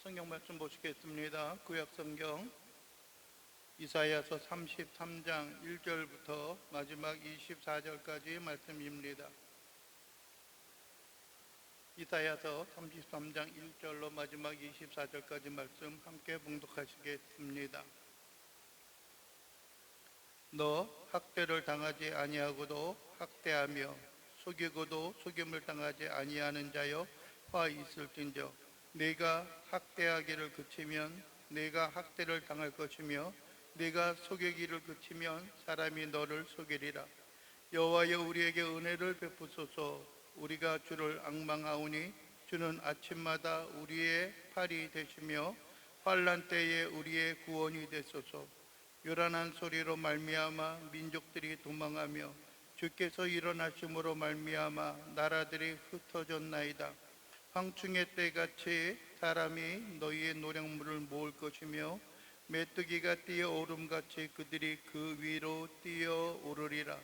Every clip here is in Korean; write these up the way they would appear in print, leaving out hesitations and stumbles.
성경 말씀 보시겠습니다. 구약 성경 이사야서 33장 1절부터 마지막 24절까지 말씀입니다. 이사야서 33장 1절로 마지막 24절까지 말씀 함께 봉독하시겠습니다. 너 학대를 당하지 아니하고도 학대하며 속이고도 속임을 당하지 아니하는 자여 화 있을진저 네가 학대하기를 그치면 네가 학대를 당할 것이며 네가 속이기를 그치면 사람이 너를 속이리라. 여호와여 우리에게 은혜를 베푸소서. 우리가 주를 앙망하오니 주는 아침마다 우리의 팔이 되시며 환난 때에 우리의 구원이 되소서. 요란한 소리로 말미암아 민족들이 도망하며 주께서 일어나심으로 말미암아 나라들이 흩어졌나이다. 황충의 때같이 사람이 너희의 노량물을 모을 것이며 메뚜기가 뛰어오름같이 그들이 그 위로 뛰어오르리라.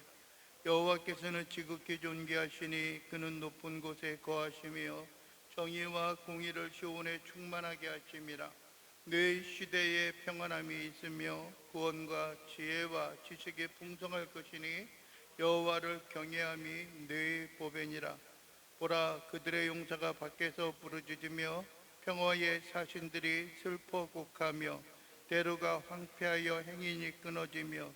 여호와께서는 지극히 존귀하시니 그는 높은 곳에 거하시며 정의와 공의를 시온에 충만하게 하심이라. 네 시대에 평안함이 있으며 구원과 지혜와 지식이 풍성할 것이니 여호와를 경외함이 네 보배니라. 보라, 그들의 용사가 밖에서 부르짖으며 평화의 사신들이 슬퍼 곡하며 대로가 황폐하여 행인이 끊어지며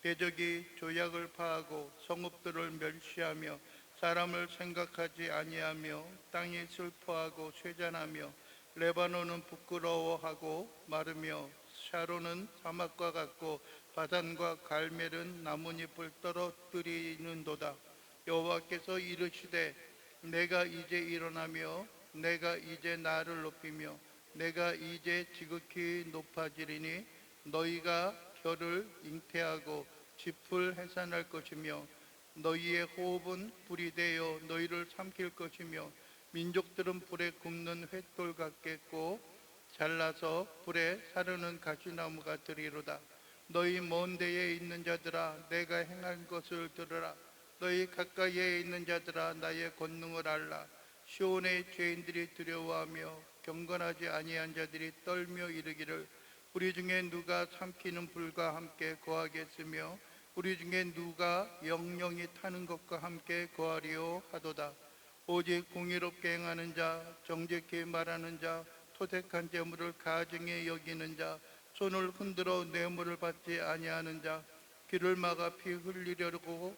대적이 조약을 파하고 성읍들을 멸시하며 사람을 생각하지 아니하며 땅이 슬퍼하고 쇠잔하며 레바논은 부끄러워하고 마르며 샤론은 사막과 같고 바산과 갈멜은 나뭇잎을 떨어뜨리는도다. 여호와께서 이르시되 내가 이제 일어나며 내가 이제 나를 높이며 내가 이제 지극히 높아지리니 너희가 결을 잉태하고 짚을 해산할 것이며 너희의 호흡은 불이 되어 너희를 삼킬 것이며 민족들은 불에 굽는 횃돌 같겠고 잘라서 불에 사르는 가시나무가 되리로다. 너희 먼 데에 있는 자들아 내가 행한 것을 들으라. 너희 가까이에 있는 자들아 나의 권능을 알라. 시온의 죄인들이 두려워하며 경건하지 아니한 자들이 떨며 이르기를 우리 중에 누가 삼키는 불과 함께 거하겠으며 우리 중에 누가 영영이 타는 것과 함께 거하리요 하도다. 오직 공의롭게 행하는 자, 정직히 말하는 자, 토색한 재물을 가증히 여기는 자, 손을 흔들어 뇌물을 받지 아니하는 자, 귀를 막아 피 흘리려고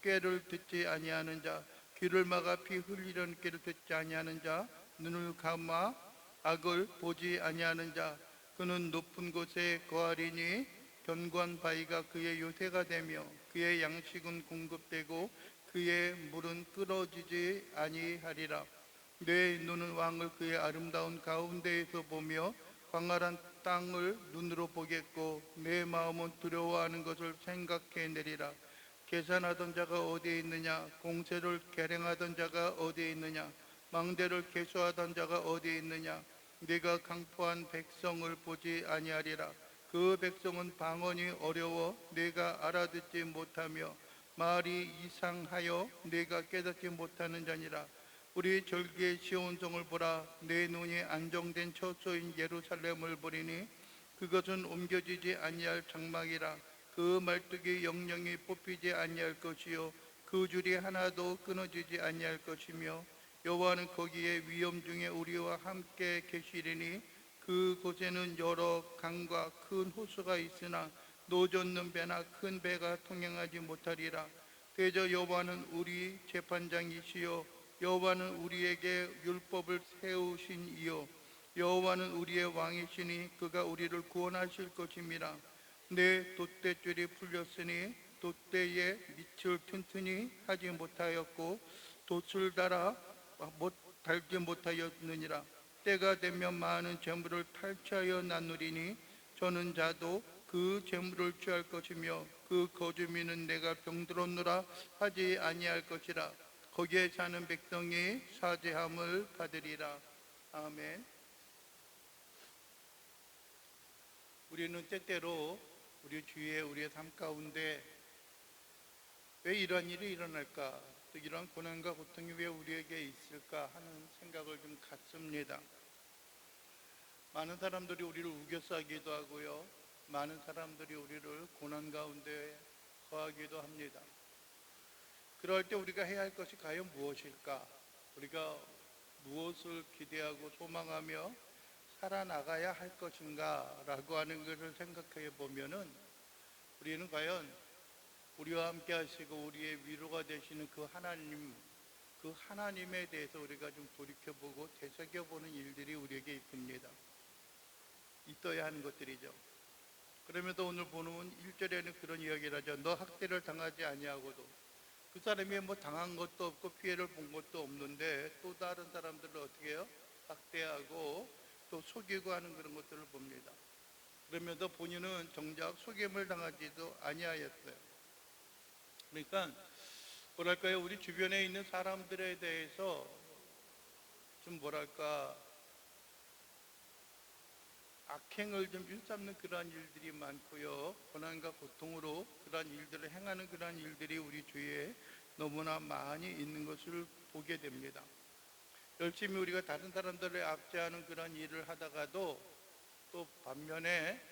꾀를 듣지 아니하는 자, 귀를 막아 피 흘리려는 꾀를 듣지 아니하는 자, 눈을 감아 악을 보지 아니하는 자, 그는 높은 곳에 거하리니 견고한 바위가 그의 요새가 되며 그의 양식은 공급되고 그의 물은 끊어지지 아니하리라. 내 눈은 왕을 그의 아름다운 가운데에서 보며 광활한 땅을 눈으로 보겠고 내 마음은 두려워하는 것을 생각해내리라. 계산하던 자가 어디에 있느냐? 공세를 계량하던 자가 어디에 있느냐? 망대를 계수하던 자가 어디에 있느냐? 네가 강포한 백성을 보지 아니하리라. 그 백성은 방언이 어려워 네가 알아듣지 못하며 말이 이상하여 네가 깨닫지 못하는 자니라. 우리 절기의 시온성을 보라. 내 눈이 안정된 처소인 예루살렘을 보리니 그것은 옮겨지지 아니할 장막이라. 그 말뚝이 영영이 뽑히지 아니할 것이요 그 줄이 하나도 끊어지지 아니할 것이며 여호와는 거기에 위험 중에 우리와 함께 계시리니 그곳에는 여러 강과 큰 호수가 있으나 노젓는 배나 큰 배가 통행하지 못하리라. 대저 여호와는 우리 재판장이시요 여호와는 우리에게 율법을 세우신 이요 여호와는 우리의 왕이시니 그가 우리를 구원하실 것임이라. 내 돛대줄이 풀렸으니 돛대에 밑을 튼튼히 하지 못하였고 돛을 달지 못하였느니라. 때가 되면 많은 재물을 탈취하여 나누리니 저는 자도 그 재물을 취할 것이며 그 거주민은 내가 병들었노라 하지 아니할 것이라. 거기에 사는 백성이 사죄함을 받으리라. 아멘. 우리는 때때로 우리 주위에 우리의 삶 가운데 왜 이러한 일이 일어날까? 또 이러한 고난과 고통이 왜 우리에게 있을까 하는 생각을 좀 갖습니다. 많은 사람들이 우리를 우겨싸기도 하고요. 많은 사람들이 우리를 고난 가운데 거하기도 합니다. 그럴 때 우리가 해야 할 것이 과연 무엇일까? 우리가 무엇을 기대하고 소망하며 살아나가야 할 것인가? 라고 하는 것을 생각해 보면은 우리는 과연 우리와 함께 하시고 우리의 위로가 되시는 그 하나님에 대해서 우리가 좀 돌이켜보고 되새겨보는 일들이 우리에게 있어야 하는 것들이죠. 그러면서 오늘 본문 1절에는 그런 이야기를 하죠. 너 학대를 당하지 아니하고도. 그 사람이 뭐 당한 것도 없고 피해를 본 것도 없는데 또 다른 사람들을 어떻게 해요? 학대하고 또 속이고 하는 그런 것들을 봅니다. 그러면서 본인은 정작 속임을 당하지도 아니하였어요. 그러니까 뭐랄까요? 우리 주변에 있는 사람들에 대해서 좀 뭐랄까 악행을 좀 일삼는 그러한 일들이 많고요. 고난과 고통으로 그러한 일들을 행하는 그러한 일들이 우리 주위에 너무나 많이 있는 것을 보게 됩니다. 열심히 우리가 다른 사람들을 압제하는 그런 일을 하다가도 또 반면에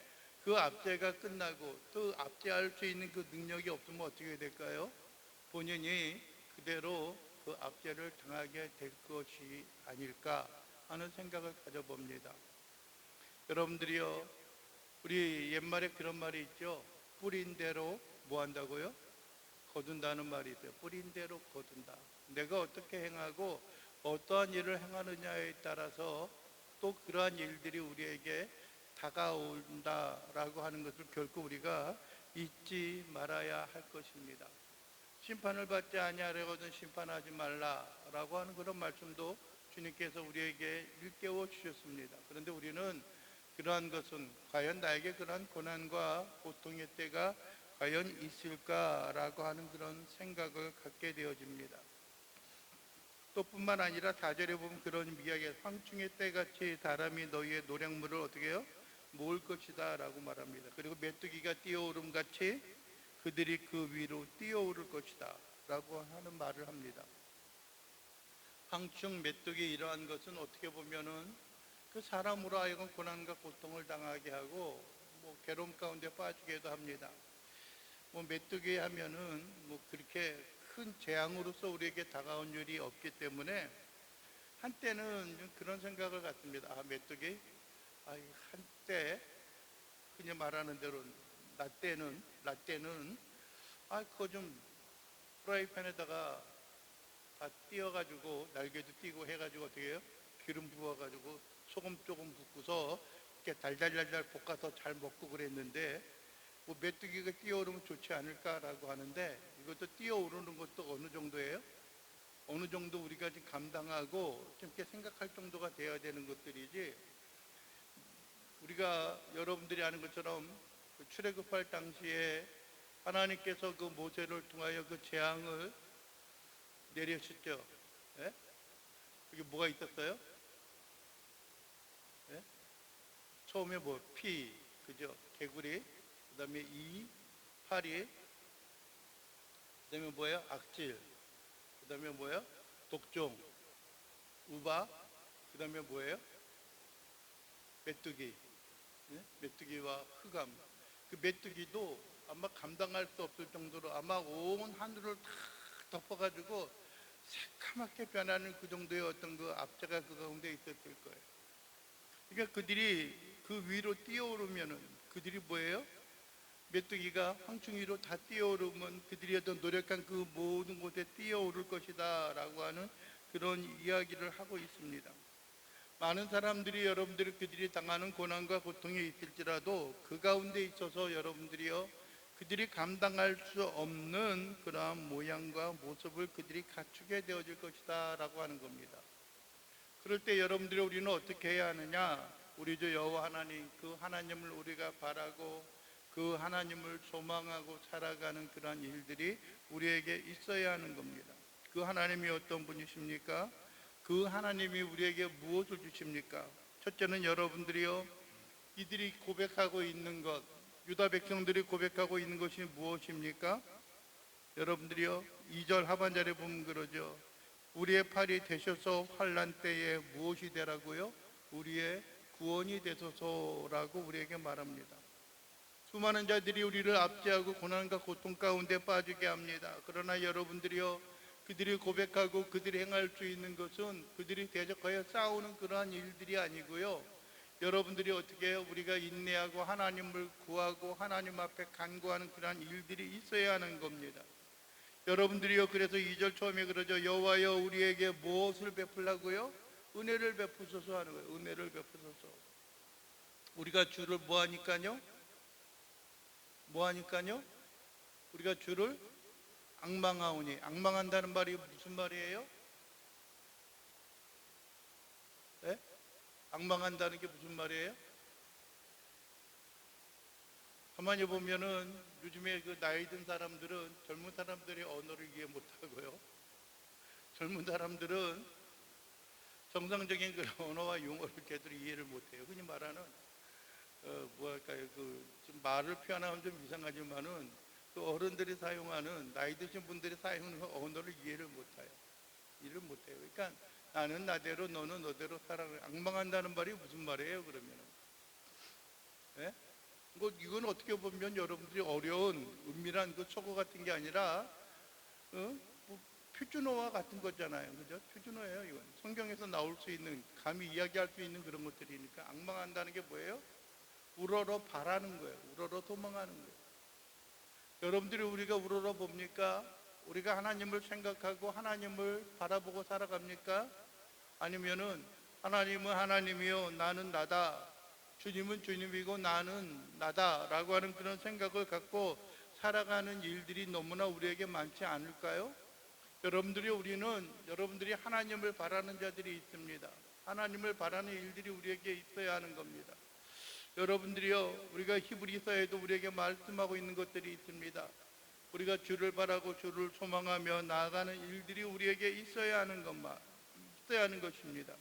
그 압제가 끝나고 또 압제할 수 있는 그 능력이 없으면 어떻게 될까요? 본인이 그대로 그 압제를 당하게 될 것이 아닐까 하는 생각을 가져봅니다. 여러분들이요, 우리 옛말에 그런 말이 있죠. 뿌린 대로 뭐 한다고요? 거둔다는 말이 있어요. 뿌린 대로 거둔다. 내가 어떻게 행하고 어떠한 일을 행하느냐에 따라서 또 그러한 일들이 우리에게 다가온다라고 하는 것을 결코 우리가 잊지 말아야 할 것입니다. 심판을 받지 아니하려거든 심판하지 말라라고 하는 그런 말씀도 주님께서 우리에게 일깨워 주셨습니다. 그런데 우리는 그러한 것은 과연 나에게 그러한 고난과 고통의 때가 과연 있을까라고 하는 그런 생각을 갖게 되어집니다. 또 뿐만 아니라 4절에 보면 그런 이야기가 황충의 때같이 사람이 너희의 노량물을 어떻게 해요? 모을 것이다 라고 말합니다. 그리고 메뚜기가 뛰어오름 같이 그들이 그 위로 뛰어오를 것이다 라고 하는 말을 합니다. 황충, 메뚜기 이러한 것은 어떻게 보면은 그 사람으로 하여금 고난과 고통을 당하게 하고 괴로움 가운데 빠지게도 합니다. 메뚜기 하면은 그렇게 큰 재앙으로서 우리에게 다가온 일이 없기 때문에 한때는 좀 그런 생각을 갖습니다. 메뚜기, 한때 그냥 말하는 대로 라떼는 그거 좀 프라이팬에다가 다 띄어가지고 날개도 띄고 해가지고 어떻게 해요? 기름 부어가지고 소금 조금 붓고서 이렇게 달달달달 볶아서 잘 먹고 그랬는데 메뚜기가 뛰어오르면 좋지 않을까라고 하는데 이것도 뛰어오르는 것도 어느 정도예요? 어느 정도 우리가 지금 감당하고 좀 이렇게 생각할 정도가 되어야 되는 것들이지, 우리가 여러분들이 아는 것처럼 출애굽할 당시에 하나님께서 그 모세를 통하여 그 재앙을 내리셨죠. 예? 여기 뭐가 있었어요? 예? 처음에 피, 그죠? 개구리, 그 다음에 파리, 그 다음에 뭐예요? 악질, 그 다음에 뭐예요? 독종, 우박, 그 다음에 뭐예요? 메뚜기, 네? 메뚜기와 흑암. 그 메뚜기도 아마 감당할 수 없을 정도로 아마 온 하늘을 다 덮어가지고 새카맣게 변하는 그 정도의 어떤 그 압제가 그 가운데 있었을 거예요. 그러니까 그들이 그 위로 뛰어오르면은 그들이 뭐예요? 메뚜기가 황충 위로 다 뛰어오르면 그들이 어떤 노력한 그 모든 곳에 뛰어오를 것이다 라고 하는 그런 이야기를 하고 있습니다. 많은 사람들이 여러분들이 그들이 당하는 고난과 고통이 있을지라도 그 가운데 있어서 여러분들이요, 그들이 감당할 수 없는 그러한 모양과 모습을 그들이 갖추게 되어질 것이다 라고 하는 겁니다. 그럴 때 여러분들이 우리는 어떻게 해야 하느냐? 우리 주 여호와 하나님, 그 하나님을 우리가 바라고 그 하나님을 소망하고 살아가는 그러한 일들이 우리에게 있어야 하는 겁니다. 그 하나님이 어떤 분이십니까? 그 하나님이 우리에게 무엇을 주십니까? 첫째는 여러분들이요, 이들이 고백하고 있는 것, 유다 백성들이 고백하고 있는 것이 무엇입니까? 여러분들이요, 2절 하반절에 보면 그러죠. 우리의 팔이 되셔서 환난 때에 무엇이 되라고요? 우리의 구원이 되소서라고 우리에게 말합니다. 수많은 자들이 우리를 압제하고 고난과 고통 가운데 빠지게 합니다. 그러나 여러분들이요, 그들이 고백하고 그들이 행할 수 있는 것은 그들이 대적하여 싸우는 그러한 일들이 아니고요, 여러분들이 어떻게 해요? 우리가 인내하고 하나님을 구하고 하나님 앞에 간구하는 그러한 일들이 있어야 하는 겁니다. 여러분들이요, 그래서 2절 처음에 그러죠. 여호와여 우리에게 무엇을 베풀라고요? 은혜를 베푸소서 하는 거예요. 은혜를 베푸소서. 우리가 주를 뭐하니까요? 뭐하니까요? 우리가 주를 앙망하오니. 앙망한다는 말이 무슨 말이에요? 네? 앙망한다는 게 무슨 말이에요? 가만히 보면은 요즘에 그 나이 든 사람들은 젊은 사람들의 언어를 이해 못하고요, 젊은 사람들은 정상적인 그런 언어와 용어를 제대로 이해를 못해요. 흔히 말하는 뭐랄까요, 좀 말을 표현하면 좀 이상하지만은 그 어른들이 사용하는, 나이 드신 분들이 사용하는 언어를 이해를 못해요. 그러니까 나는 나대로 너는 너대로 살아가. 앙망한다는 말이 무슨 말이에요 그러면은? 예? 이건 어떻게 보면 여러분들이 어려운 은밀한 그 초고 같은 게 아니라 뭐 표준어와 같은 거잖아요. 그죠? 표준어예요. 이건 성경에서 나올 수 있는, 감히 이야기할 수 있는 그런 것들이니까. 앙망한다는 게 뭐예요? 우러러 바라는 거예요. 우러러 도망하는 거예요. 여러분들이 우리가 우러러 봅니까? 우리가 하나님을 생각하고 하나님을 바라보고 살아갑니까? 아니면은 하나님은 하나님이요 나는 나다, 주님은 주님이고 나는 나다 라고 하는 그런 생각을 갖고 살아가는 일들이 너무나 우리에게 많지 않을까요? 여러분들이 하나님을 바라는 자들이 있습니다. 하나님을 바라는 일들이 우리에게 있어야 하는 겁니다. 여러분들이요, 우리가 히브리서에도 우리에게 말씀하고 있는 것들이 있습니다. 우리가 주를 바라고 주를 소망하며 나아가는 일들이 우리에게 있어야 하는 것입니다.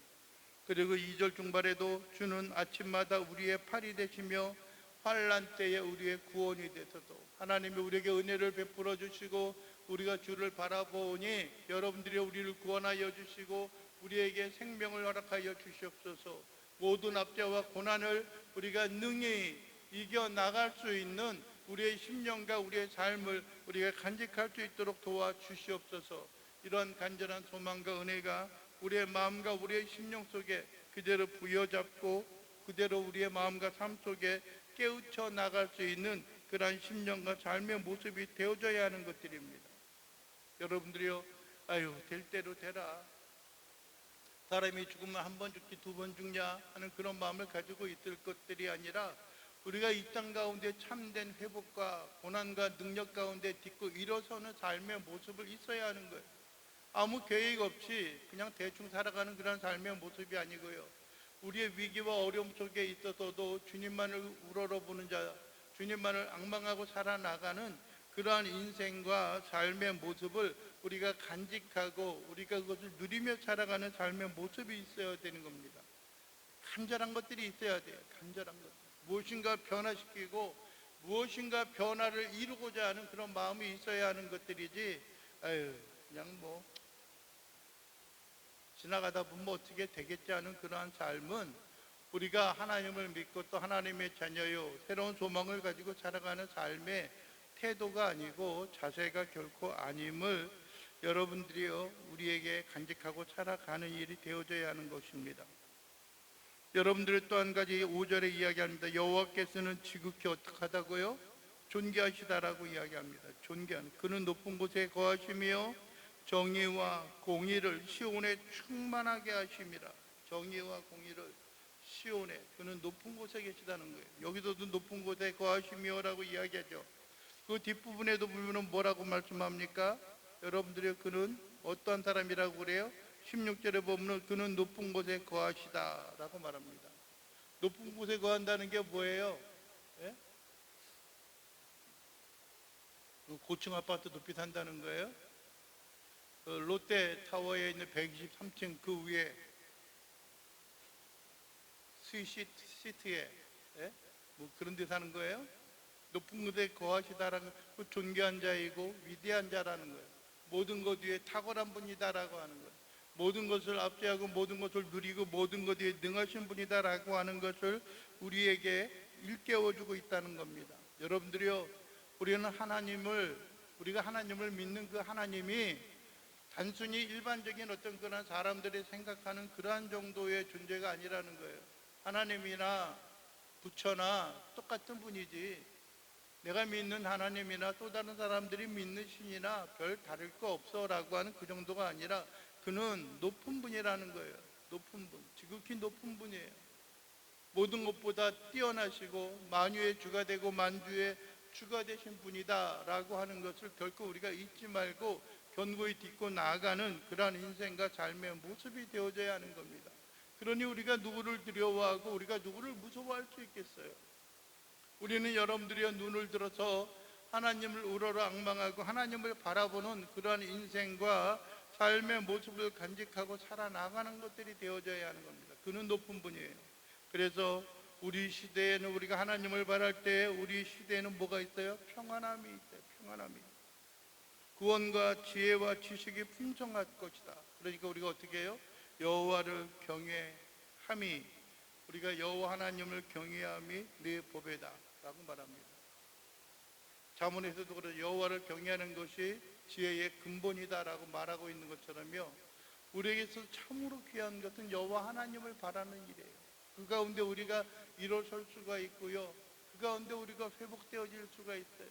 그리고 2절 중반에도 주는 아침마다 우리의 팔이 되시며 환난 때에 우리의 구원이 되소서. 하나님이 우리에게 은혜를 베풀어 주시고 우리가 주를 바라보니 여러분들이 우리를 구원하여 주시고 우리에게 생명을 허락하여 주시옵소서. 모든 압제와 고난을 우리가 능히 이겨나갈 수 있는 우리의 심령과 우리의 삶을 우리가 간직할 수 있도록 도와주시옵소서. 이런 간절한 소망과 은혜가 우리의 마음과 우리의 심령 속에 그대로 부여잡고 그대로 우리의 마음과 삶 속에 깨우쳐 나갈 수 있는 그러한 심령과 삶의 모습이 되어져야 하는 것들입니다. 여러분들이요, 아유 될 대로 되라, 사람이 죽으면 한 번 죽지 두 번 죽냐 하는 그런 마음을 가지고 있을 것들이 아니라 우리가 이 땅 가운데 참된 회복과 고난과 능력 가운데 딛고 일어서는 삶의 모습을 있어야 하는 거예요. 아무 계획 없이 그냥 대충 살아가는 그런 삶의 모습이 아니고요, 우리의 위기와 어려움 속에 있어서도 주님만을 우러러보는 자, 주님만을 앙망하고 살아나가는 그러한 인생과 삶의 모습을 우리가 간직하고 우리가 그것을 누리며 살아가는 삶의 모습이 있어야 되는 겁니다. 간절한 것들이 있어야 돼요. 간절한 것, 무엇인가 변화시키고 무엇인가 변화를 이루고자 하는 그런 마음이 있어야 하는 것들이지, 그냥 뭐 지나가다 보면 어떻게 되겠지 하는 그러한 삶은, 우리가 하나님을 믿고 또 하나님의 자녀요 새로운 소망을 가지고 살아가는 삶의 태도가 아니고 자세가 결코 아님을 여러분들이요 우리에게 간직하고 살아가는 일이 되어져야 하는 것입니다. 여러분들이 또 한 가지 5절에 이야기합니다. 여호와께서는 지극히 어떻게 하다고요? 존귀하시다라고 이야기합니다. 존귀한, 그는 높은 곳에 거하시며 정의와 공의를 시온에 충만하게 하심이라. 정의와 공의를 시온에, 그는 높은 곳에 계시다는 거예요. 여기서도 높은 곳에 거하시며 라고 이야기하죠. 그 뒷부분에도 보면 뭐라고 말씀합니까? 여러분들이 그는 어떠한 사람이라고 그래요? 16절에 보면 그는 높은 곳에 거하시다 라고 말합니다. 높은 곳에 거한다는 게 뭐예요? 예? 고층 아파트 높이 산다는 거예요? 롯데 타워에 있는 123층 그 위에 스위시트에 뭐 그런 데 사는 거예요? 높은 곳에 거하시다라는 그 존귀한 자이고 위대한 자라는 거예요. 모든 것 위에 탁월한 분이다라고 하는 거예요. 모든 것을 압제하고 모든 것을 누리고 모든 것에 능하신 분이다라고 하는 것을 우리에게 일깨워주고 있다는 겁니다. 여러분들이요, 우리가 하나님을 믿는 그 하나님이 단순히 일반적인 어떤 그런 사람들이 생각하는 그러한 정도의 존재가 아니라는 거예요. 하나님이나 부처나 똑같은 분이지, 내가 믿는 하나님이나 또 다른 사람들이 믿는 신이나 별 다를 거 없어 라고 하는 그 정도가 아니라 그는 높은 분이라는 거예요. 높은 분, 지극히 높은 분이에요. 모든 것보다 뛰어나시고 만유의 주가 되고 만주의 주가 되신 분이다 라고 하는 것을 결코 우리가 잊지 말고 견고히 딛고 나아가는 그러한 인생과 삶의 모습이 되어져야 하는 겁니다. 그러니 우리가 누구를 두려워하고 우리가 누구를 무서워할 수 있겠어요? 우리는 여러분들이 눈을 들어서 하나님을 우러러 앙망하고 하나님을 바라보는 그러한 인생과 삶의 모습을 간직하고 살아나가는 것들이 되어져야 하는 겁니다. 그는 높은 분이에요. 그래서 우리 시대에는 우리가 하나님을 바랄 때 우리 시대에는 뭐가 있어요? 평안함이 있어요. 평안함이. 구원과 지혜와 지식이 풍성할 것이다. 그러니까 우리가 어떻게 해요? 여호와를 경외함이, 우리가 여호와 하나님을 경외함이 네 법이다 라고 말합니다. 자문에서도 그래서 여호와를 경외하는 것이 지혜의 근본이다 라고 말하고 있는 것처럼요, 우리에게서 참으로 귀한 것은 여호와 하나님을 바라는 일이에요. 그 가운데 우리가 일어설 수가 있고요, 그 가운데 우리가 회복되어질 수가 있어요.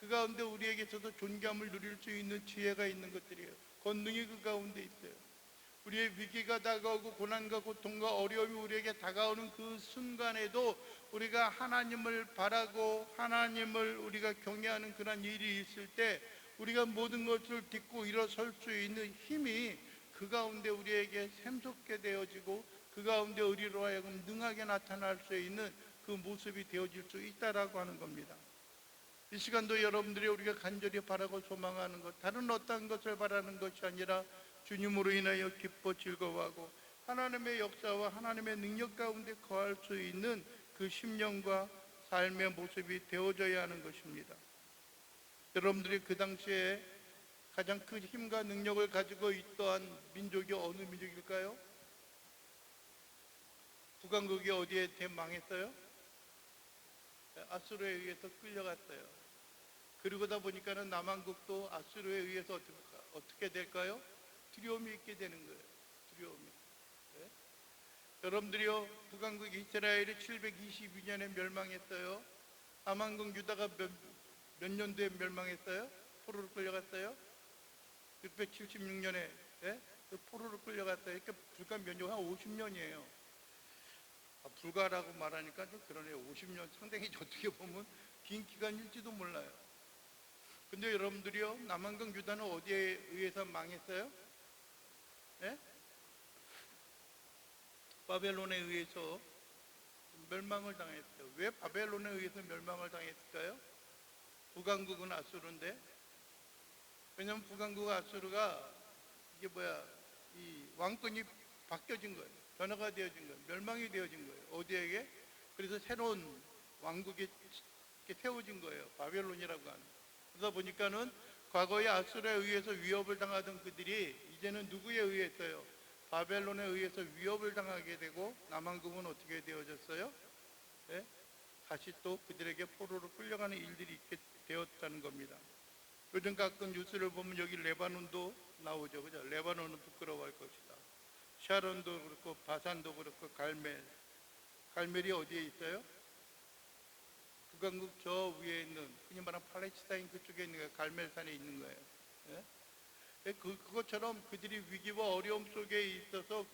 그 가운데 우리에게서도 존귀함을 누릴 수 있는 지혜가 있는 것들이에요. 권능이 그 가운데 있어요. 우리의 위기가 다가오고 고난과 고통과 어려움이 우리에게 다가오는 그 순간에도 우리가 하나님을 바라고 하나님을 우리가 경외하는 그런 일이 있을 때 우리가 모든 것을 딛고 일어설 수 있는 힘이 그 가운데 우리에게 샘솟게 되어지고 그 가운데 우리로 하여금 능하게 나타날 수 있는 그 모습이 되어질 수 있다라고 하는 겁니다. 이 시간도 여러분들이 우리가 간절히 바라고 소망하는 것, 다른 어떤 것을 바라는 것이 아니라 주님으로 인하여 기뻐 즐거워하고 하나님의 역사와 하나님의 능력 가운데 거할 수 있는 그 심령과 삶의 모습이 되어져야 하는 것입니다. 여러분들이 그 당시에 가장 큰 힘과 능력을 가지고 있던 민족이 어느 민족일까요? 북왕국이 어디에 대망했어요? 아수르에 의해서 끌려갔어요. 그러다 보니까는 남왕국도 아수르에 의해서 어떻게 될까요? 두려움이 있게 되는 거예요. 두려움이. 네? 여러분들이요, 북왕국 이스라엘이 722년에 멸망했어요. 남왕국 유다가 몇 년도에 멸망했어요? 포로로 끌려갔어요. 676년에 네? 포로로 끌려갔어요. 그러니까 불과 몇 년, 한 50년이에요. 불가라고 말하니까 좀 그러네요. 50년 상당히 어떻게 보면 긴 기간일지도 몰라요. 근데 여러분들이요, 남왕국 유다는 어디에 의해서 망했어요? 네? 바벨론에 의해서 멸망을 당했어요. 왜 바벨론에 의해서 멸망을 당했을까요? 북왕국은 아수르인데, 왜냐하면 북왕국 아수르가 이 왕권이 바뀌어진 거예요. 변화가 되어진 거예요. 멸망이 되어진 거예요. 어디에게? 그래서 새로운 왕국이 세워진 거예요. 바벨론이라고 하는. 그러다 보니까는 과거에 아수르에 의해서 위협을 당하던 그들이 이제는 누구에 의해서요? 바벨론에 의해서 위협을 당하게 되고 남왕국은 어떻게 되어졌어요? 네? 다시 또 그들에게 포로로 끌려가는 일들이 있게 되었다는 겁니다. 요즘 가끔 뉴스를 보면 여기 레바논도 나오죠. 그죠? 레바논은 부끄러워할 것이다. 샤론도 그렇고 바산도 그렇고 갈멜이 어디에 있어요? 북왕국 저 위에 있는, 흔히 말하는 팔레스타인 그쪽에 있는 거예요. 갈멜산에 있는 거예요. 네? 그것처럼 그들이 위기와 어려움 속에 있어서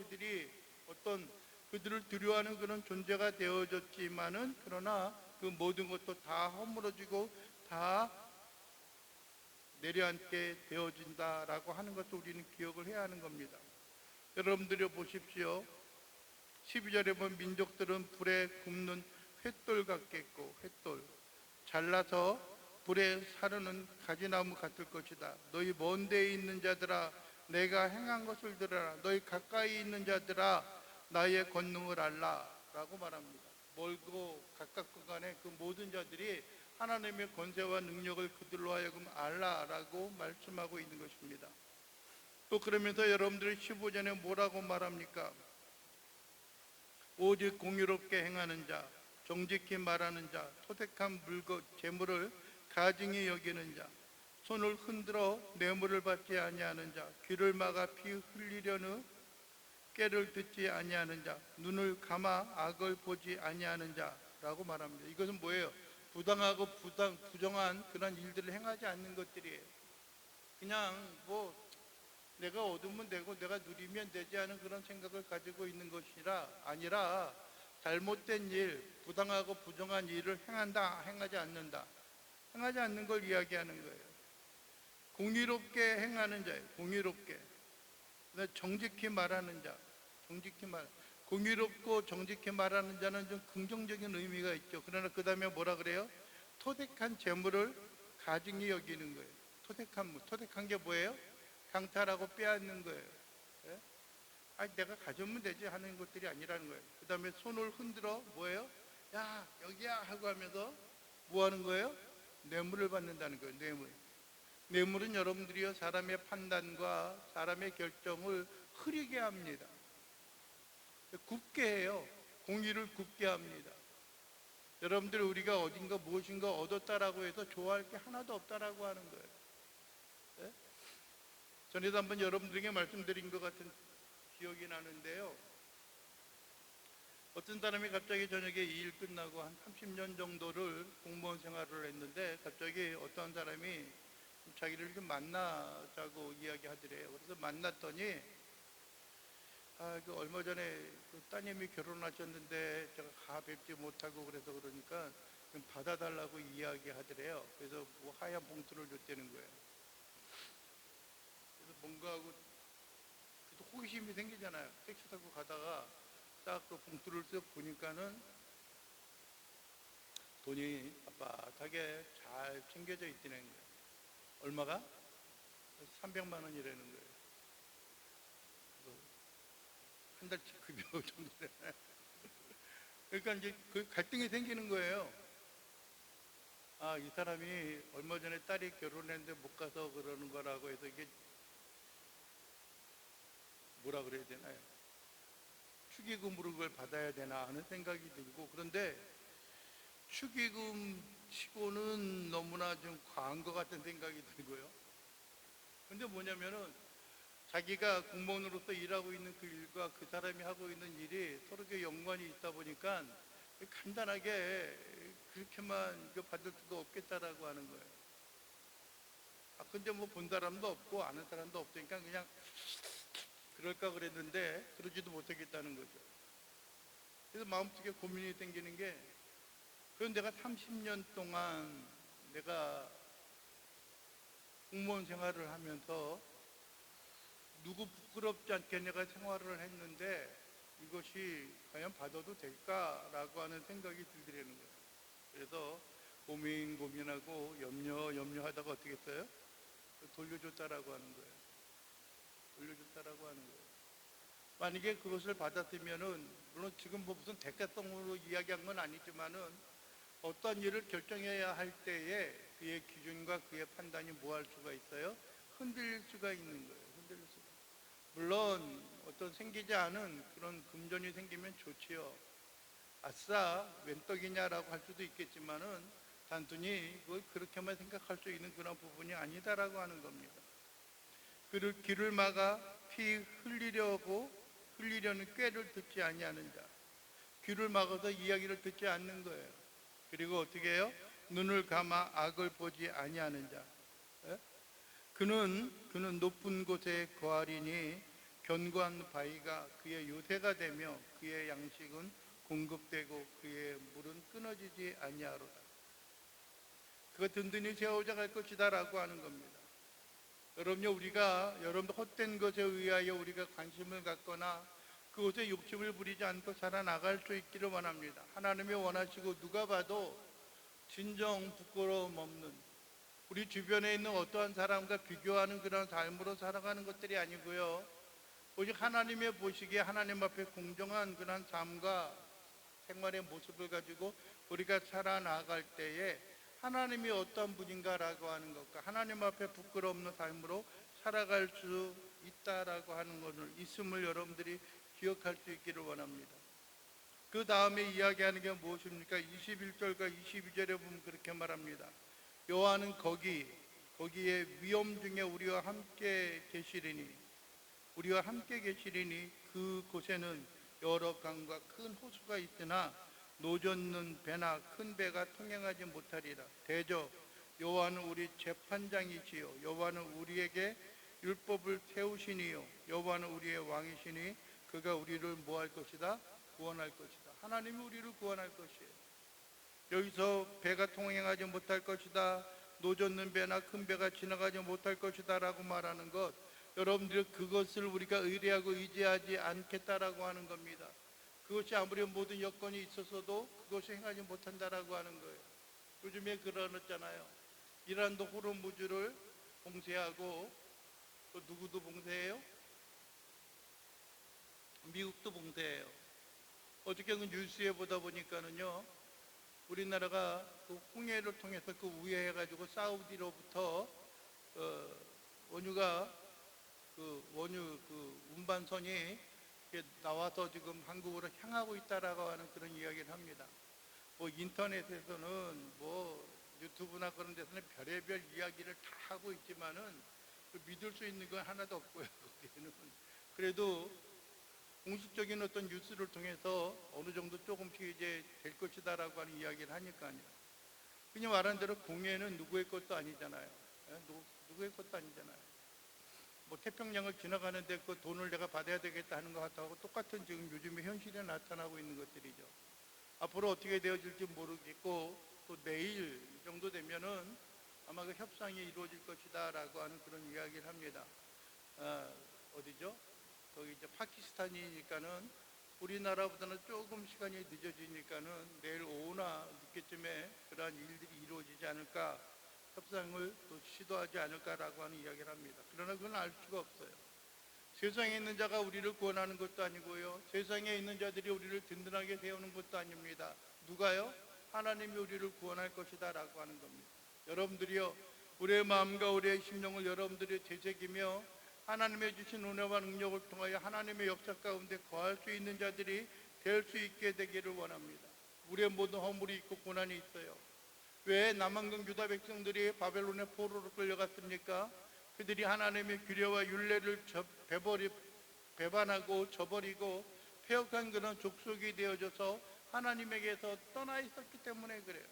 그들을 두려워하는 그런 존재가 되어졌지만은, 그러나 그 모든 것도 다 허물어지고 다 내려앉게 되어진다라고 하는 것도 우리는 기억을 해야 하는 겁니다. 여러분들이 보십시오. 12절에 보면 민족들은 불에 굽는 횃돌 같겠고, 횃돌 잘라서 불에 사르는 가지나무 같을 것이다. 너희 먼 데에 있는 자들아, 내가 행한 것을 들으라. 너희 가까이 있는 자들아, 나의 권능을 알라 라고 말합니다. 멀고 가깝고 간에 그 모든 자들이 하나님의 권세와 능력을 그들로 하여금 알라라고 말씀하고 있는 것입니다. 또 그러면서 여러분들이 15절에 뭐라고 말합니까? 오직 공의롭게 행하는 자, 정직히 말하는 자, 토색한 재물을 가증히 여기는 자, 손을 흔들어 뇌물을 받지 아니하는 자, 귀를 막아 피 흘리려는 꾀를 듣지 아니하는 자, 눈을 감아 악을 보지 아니하는 자라고 말합니다. 이것은 뭐예요? 부당하고 부정한 그런 일들을 행하지 않는 것들이에요. 그냥 뭐 내가 얻으면 되고 내가 누리면 되지 않은 그런 생각을 가지고 있는 것이라 아니라 잘못된 일, 부당하고 부정한 일을 행하지 않는다. 행하지 않는 걸 이야기하는 거예요. 공의롭게 행하는 자예요. 공의롭게. 정직히 말하는 자. 공의롭고 정직히 말하는 자는 좀 긍정적인 의미가 있죠. 그러나 그 다음에 뭐라 그래요? 토색한 재물을 가증히 여기는 거예요. 토색한 게 뭐예요? 강탈하고 빼앗는 거예요. 예? 내가 가져오면 되지 하는 것들이 아니라는 거예요. 그 다음에 손을 흔들어 뭐예요? 야 여기야 하고 하면서 뭐 하는 거예요? 뇌물을 받는다는 거예요. 뇌물은 여러분들이요 사람의 판단과 사람의 결정을 흐리게 합니다. 굽게 해요. 공의를 굽게 합니다. 여러분들 우리가 어딘가 무엇인가 얻었다라고 해서 좋아할 게 하나도 없다라고 하는 거예요. 네? 전에도 한번 여러분들에게 말씀드린 것 같은 기억이 나는데요. 어떤 사람이 갑자기 저녁에 일 끝나고 한 30년 정도를 공무원 생활을 했는데 갑자기 어떤 사람이 자기를 좀 만나자고 이야기하더래요. 그래서 만났더니 얼마 전에 따님이 결혼하셨는데 제가 가 뵙지 못하고 그래서 그러니까 좀 받아달라고 이야기하더래요. 그래서 뭐 하얀 봉투를 줬다는 거예요. 그래서 뭔가 하고 호기심이 생기잖아요. 택시 타고 가다가 딱 그 봉투를 쓱 보니까는 돈이 빳빳하게 잘 챙겨져 있다는 거예요. 얼마가? 300만 원이라는 거예요. 한 달치 급여 정도 되나요? 그러니까 이제 그 갈등이 생기는 거예요. 이 사람이 얼마 전에 딸이 결혼했는데 못 가서 그러는 거라고 해서 이게 뭐라 그래야 되나요? 축의금으로 그걸 받아야 되나 하는 생각이 들고, 그런데 축의금 치고는 너무나 좀 과한 것 같은 생각이 들고요. 근데 뭐냐면은 자기가 공무원으로서 일하고 있는 그 일과 그 사람이 하고 있는 일이 서로 연관이 있다 보니까 간단하게 그렇게만 이거 받을 수도 없겠다라고 하는 거예요. 근데 뭐 본 사람도 없고 아는 사람도 없으니까 그냥 그럴까 그랬는데 그러지도 못하겠다는 거죠. 그래서 마음속에 고민이 생기는 게, 그건 내가 30년 동안 내가 공무원 생활을 하면서 누구 부끄럽지 않게 내가 생활을 했는데 이것이 과연 받아도 될까라고 하는 생각이 들더라는 거예요. 그래서 고민하고 염려하다가 어떻게 했어요? 돌려줬다라고 하는 거예요. 만약에 그것을 받았으면은, 물론 지금 뭐 무슨 대가성으로 이야기한 건 아니지만은 어떤 일을 결정해야 할 때에 그의 기준과 그의 판단이 뭐 할 수가 있어요? 흔들릴 수가 있는 거예요. 물론 어떤 생기지 않은 그런 금전이 생기면 좋지요. 아싸 웬 떡이냐라고 할 수도 있겠지만은 단순히 그걸 그렇게만 생각할 수 있는 그런 부분이 아니다라고 하는 겁니다. 그를 길을 막아 피 흘리려는 꾀를 듣지 아니하는 자, 귀를 막아서 이야기를 듣지 않는 거예요. 그리고 어떻게 해요? 눈을 감아 악을 보지 아니하는 자. 그는 높은 곳에 거하리니 견고한 바위가 그의 요새가 되며 그의 양식은 공급되고 그의 물은 끊어지지 아니하로다. 그가 든든히 세워져 갈 것이다 라고 하는 겁니다. 여러분들 헛된 것에 의하여 우리가 관심을 갖거나 그것에 욕심을 부리지 않고 살아나갈 수 있기를 원합니다. 하나님이 원하시고 누가 봐도 진정 부끄러움 없는, 우리 주변에 있는 어떠한 사람과 비교하는 그런 삶으로 살아가는 것들이 아니고요, 오직 하나님의 보시기에 하나님 앞에 공정한 그런 삶과 생활의 모습을 가지고 우리가 살아나갈 때에 하나님이 어떤 분인가라고 하는 것과 하나님 앞에 부끄러움없는 삶으로 살아갈 수 있다라고 하는 것을 있음을 여러분들이 기억할 수 있기를 원합니다. 그 다음에 이야기하는 게 무엇입니까? 21절과 22절에 보면 그렇게 말합니다. 여호와는 거기에 위험 중에 우리와 함께 계시리니 그곳에는 여러 강과 큰 호수가 있으나 노젓는 배나 큰 배가 통행하지 못하리라. 대저 여호와는 우리 재판장이시요 여호와는 우리에게 율법을 세우시니요 여호와는 우리의 왕이시니 그가 우리를 뭐할 것이다? 구원할 것이다. 하나님이 우리를 구원할 것이에요. 여기서 배가 통행하지 못할 것이다, 노젓는 배나 큰 배가 지나가지 못할 것이다 라고 말하는 것, 여러분들이 그것을 우리가 의뢰하고 의지하지 않겠다라고 하는 겁니다. 그것이 아무리 모든 여건이 있었어도 그것이 행하지 못한다라고 하는 거예요. 요즘에 그러잖아요. 이란도 호르무즈를 봉쇄하고 또 누구도 봉쇄해요? 미국도 봉쇄해요. 어저께 그 뉴스에 보다 보니까는요, 우리나라가 그 홍해를 통해서 그 우회해가지고 사우디로부터 원유 운반선이 나와서 지금 한국으로 향하고 있다라고 하는 그런 이야기를 합니다. 뭐 인터넷에서는 뭐 유튜브나 그런 데서는 별의별 이야기를 다 하고 있지만은 믿을 수 있는 건 하나도 없고요. 거기에는 그래도 공식적인 어떤 뉴스를 통해서 어느 정도 조금씩 이제 될 것이다라고 하는 이야기를 하니까요. 그냥 말한 대로 공해는 누구의 것도 아니잖아요. 누구의 것도 아니잖아요. 뭐 태평양을 지나가는데 그 돈을 내가 받아야 되겠다 하는 것 같다고 똑같은 지금 요즘에 현실에 나타나고 있는 것들이죠. 앞으로 어떻게 되어질지 모르겠고 또 내일 정도 되면은 아마 그 협상이 이루어질 것이다라고 하는 그런 이야기를 합니다. 어디죠? 거기 이제 파키스탄이니까는 우리나라보다는 조금 시간이 늦어지니까는 내일 오후나 늦게쯤에 그러한 일들이 이루어지지 않을까, 협상을 또 시도하지 않을까라고 하는 이야기를 합니다. 그러나 그건 알 수가 없어요. 세상에 있는 자가 우리를 구원하는 것도 아니고요, 세상에 있는 자들이 우리를 든든하게 세우는 것도 아닙니다. 누가요? 하나님이 우리를 구원할 것이다 라고 하는 겁니다. 여러분들이요, 우리의 마음과 우리의 심령을 여러분들이 되새기며 하나님의 주신 은혜와 능력을 통하여 하나님의 역사 가운데 거할 수 있는 자들이 될 수 있게 되기를 원합니다. 우리의 모든 허물이 있고 고난이 있어요. 왜 남한국 유다 백성들이 바벨론의 포로로 끌려갔습니까? 그들이 하나님의 규례와 율례를 배반하고 저버리고 폐역한 그런 족속이 되어져서 하나님에게서 떠나 있었기 때문에 그래요.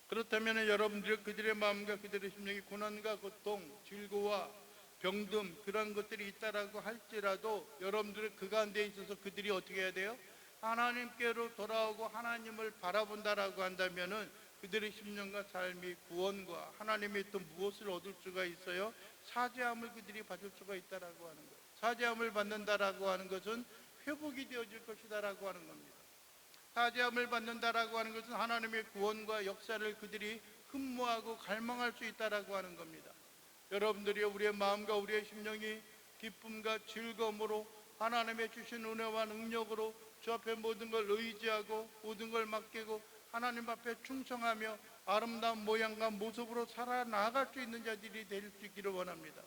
그렇다면 여러분들 그들의 마음과 그들의 심령이 고난과 고통, 질고와 병듦 그런 것들이 있다라고 할지라도 여러분들은 그 가운데 있어서 그들이 어떻게 해야 돼요? 하나님께로 돌아오고 하나님을 바라본다라고 한다면은 그들의 심령과 삶이 구원과 하나님의 또 무엇을 얻을 수가 있어요? 사죄함을 그들이 받을 수가 있다라고 하는 거예요. 사죄함을 받는다라고 하는 것은 회복이 되어질 것이다라고 하는 겁니다. 사죄함을 받는다라고 하는 것은 하나님의 구원과 역사를 그들이 흠모하고 갈망할 수 있다라고 하는 겁니다. 여러분들이 우리의 마음과 우리의 심령이 기쁨과 즐거움으로 하나님의 주신 은혜와 능력으로 주 앞에 모든 걸 의지하고 모든 걸 맡기고 하나님 앞에 충성하며 아름다운 모양과 모습으로 살아나갈 수 있는 자들이 될 수 있기를 원합니다.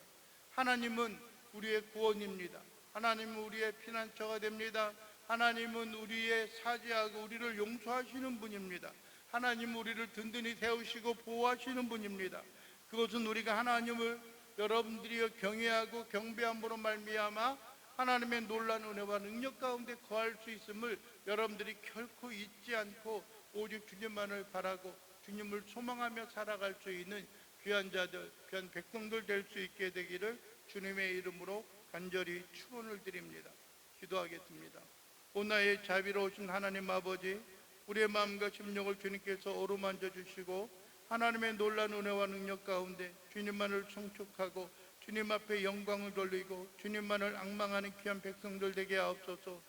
하나님은 우리의 구원입니다. 하나님은 우리의 피난처가 됩니다. 하나님은 우리의 사죄하고 우리를 용서하시는 분입니다. 하나님은 우리를 든든히 세우시고 보호하시는 분입니다. 그것은 우리가 하나님을 여러분들이 경외하고 경배함으로 말미암아 하나님의 놀라운 은혜와 능력 가운데 거할 수 있음을 여러분들이 결코 잊지 않고 오직 주님만을 바라고 주님을 소망하며 살아갈 수 있는 귀한 자들, 귀한 백성들 될 수 있게 되기를 주님의 이름으로 간절히 축원을 드립니다. 기도하겠습니다. 오나의 자비로우신 하나님 아버지, 우리의 마음과 심령을 주님께서 어루만져 주시고 하나님의 놀라운 은혜와 능력 가운데 주님만을 청축하고 주님 앞에 영광을 돌리고 주님만을 앙망하는 귀한 백성들 되게 하옵소서.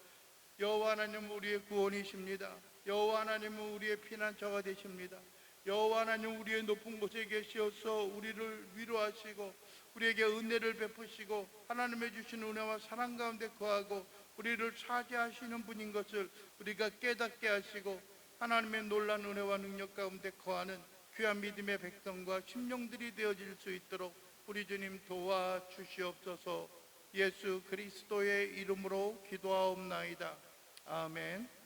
여호와 하나님은 우리의 구원이십니다. 여호와 하나님은 우리의 피난처가 되십니다. 여호와 하나님 우리의 높은 곳에 계시어서 우리를 위로하시고 우리에게 은혜를 베푸시고 하나님의 주신 은혜와 사랑 가운데 거하고 우리를 사죄하시는 분인 것을 우리가 깨닫게 하시고 하나님의 놀라운 은혜와 능력 가운데 거하는 귀한 믿음의 백성과 심령들이 되어질 수 있도록 우리 주님 도와주시옵소서. 예수 그리스도의 이름으로 기도하옵나이다. 아멘.